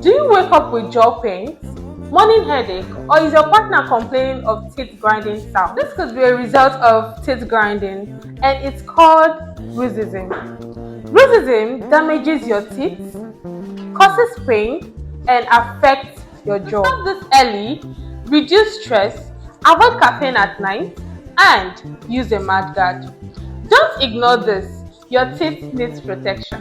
Do you wake up with jaw pains, morning headache, or is your partner complaining of teeth grinding sound? This could be a result of teeth grinding, and it's called bruxism. Bruxism damages your teeth, causes pain, and affects your jaw. Stop this early, reduce stress, avoid caffeine at night, and use a mouthguard. Don't ignore this. Your teeth needs protection.